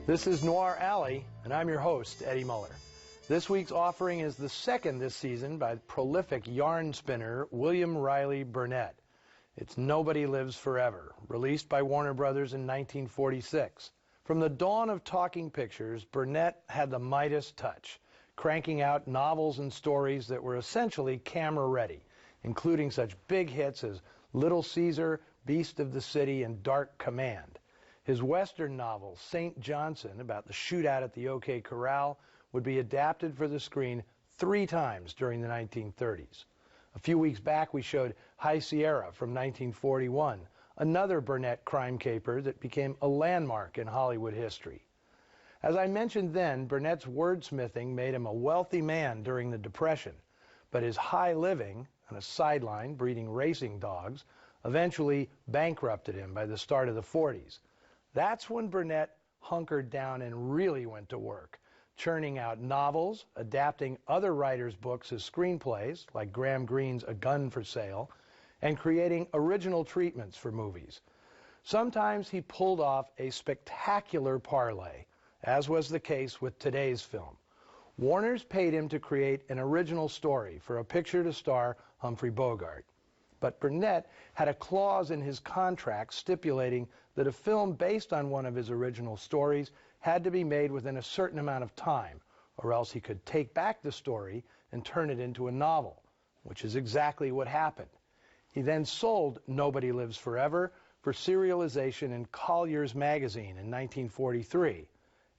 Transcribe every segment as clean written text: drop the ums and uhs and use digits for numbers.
This is Noir Alley, and I'm your host, Eddie Muller. This week's offering is the second this season by prolific yarn spinner William Riley Burnett. It's Nobody Lives Forever, released by Warner Brothers in 1946. From the dawn of talking pictures, Burnett had the Midas touch, cranking out novels and stories that were essentially camera-ready, including such big hits as Little Caesar, Beast of the City, and Dark Command. His Western novel, St. Johnson, about the shootout at the OK Corral, would be adapted for the screen 3 times during the 1930s. A few weeks back, we showed High Sierra from 1941, another Burnett crime caper that became a landmark in Hollywood history. As I mentioned then, Burnett's wordsmithing made him a wealthy man during the Depression, but his high living, on a sideline breeding racing dogs, eventually bankrupted him by the start of the 40s. That's when Burnett hunkered down and really went to work, churning out novels, adapting other writers' books as screenplays, like Graham Greene's A Gun for Sale, and creating original treatments for movies. Sometimes he pulled off a spectacular parlay, as was the case with today's film. Warner's paid him to create an original story for a picture to star Humphrey Bogart. But Burnett had a clause in his contract stipulating that a film based on one of his original stories had to be made within a certain amount of time, or else he could take back the story and turn it into a novel, which is exactly what happened. He then sold Nobody Lives Forever for serialization in Collier's magazine in 1943,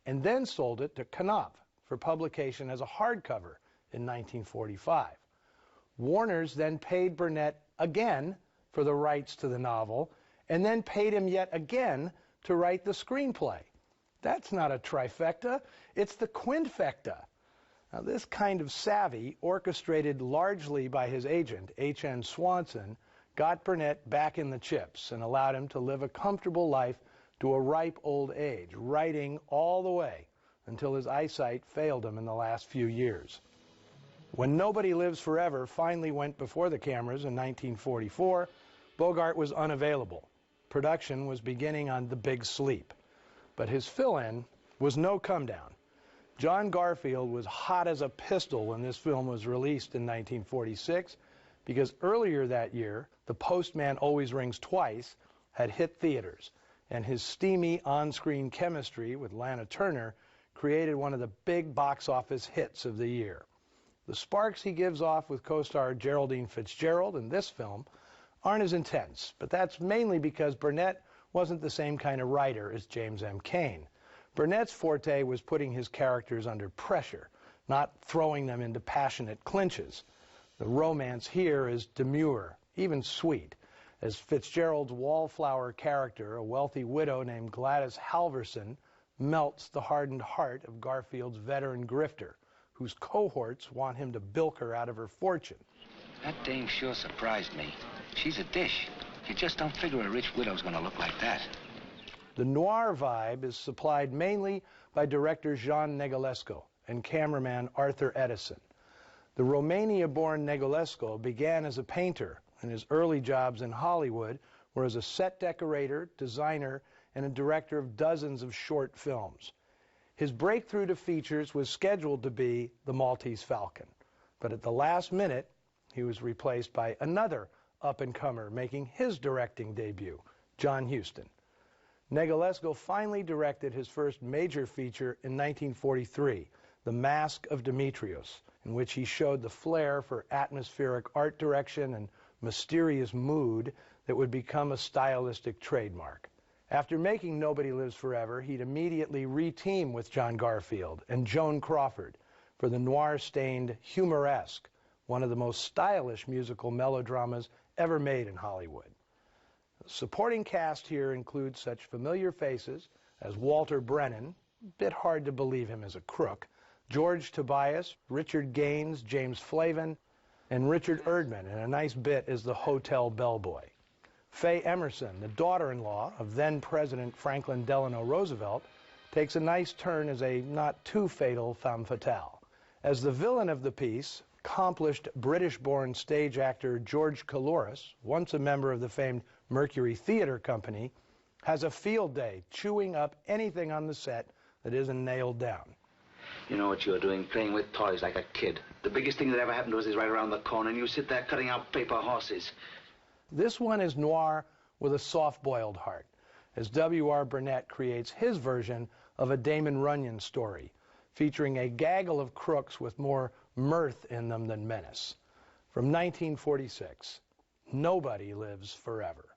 and then sold it to Knopf for publication as a hardcover in 1945. Warner's then paid Burnett again for the rights to the novel, and then paid him yet again to write the screenplay. That's not a trifecta, it's the quinfecta. Now, this kind of savvy, orchestrated largely by his agent, H.N. Swanson, got Burnett back in the chips and allowed him to live a comfortable life to a ripe old age, writing all the way until his eyesight failed him in the last few years. When Nobody Lives Forever finally went before the cameras in 1944, Bogart was unavailable. Production was beginning on The Big Sleep. But his fill-in was no come-down. John Garfield was hot as a pistol when this film was released in 1946, because earlier that year, The Postman Always Rings Twice had hit theaters, and his steamy on-screen chemistry with Lana Turner created one of the big box office hits of the year. The sparks he gives off with co-star Geraldine Fitzgerald in this film aren't as intense, but that's mainly because Burnett wasn't the same kind of writer as James M. Cain. Burnett's forte was putting his characters under pressure, not throwing them into passionate clinches. The romance here is demure, even sweet, as Fitzgerald's wallflower character, a wealthy widow named Gladys Halverson, melts the hardened heart of Garfield's veteran grifter, whose cohorts want him to bilk her out of her fortune. That dame sure surprised me. She's a dish. You just don't figure a rich widow's gonna look like that. The noir vibe is supplied mainly by director Jean Negulesco and cameraman Arthur Edison. The Romania-born Negulesco began as a painter, and his early jobs in Hollywood were as a set decorator, designer, and a director of dozens of short films. His breakthrough to features was scheduled to be The Maltese Falcon, but at the last minute, he was replaced by another up-and-comer making his directing debut, John Huston. Negulesco finally directed his first major feature in 1943, The Mask of Demetrios, in which he showed the flair for atmospheric art direction and mysterious mood that would become a stylistic trademark. After making Nobody Lives Forever, he'd immediately re-team with John Garfield and Joan Crawford for the noir-stained Humoresque, one of the most stylish musical melodramas ever made in Hollywood. The supporting cast here includes such familiar faces as Walter Brennan, a bit hard to believe him as a crook, George Tobias, Richard Gaines, James Flavin, and Richard Erdman in a nice bit as the hotel bellboy. Faye Emerson, the daughter-in-law of then-President Franklin Delano Roosevelt, takes a nice turn as a not-too-fatal femme fatale. As the villain of the piece, accomplished British-born stage actor George Coulouris, once a member of the famed Mercury Theatre Company, has a field day chewing up anything on the set that isn't nailed down. You know what you're doing, playing with toys like a kid. The biggest thing that ever happened to us is right around the corner, and you sit there cutting out paper horses. This one is noir with a soft-boiled heart, as W.R. Burnett creates his version of a Damon Runyon story, featuring a gaggle of crooks with more mirth in them than menace. From 1946, Nobody Lives Forever.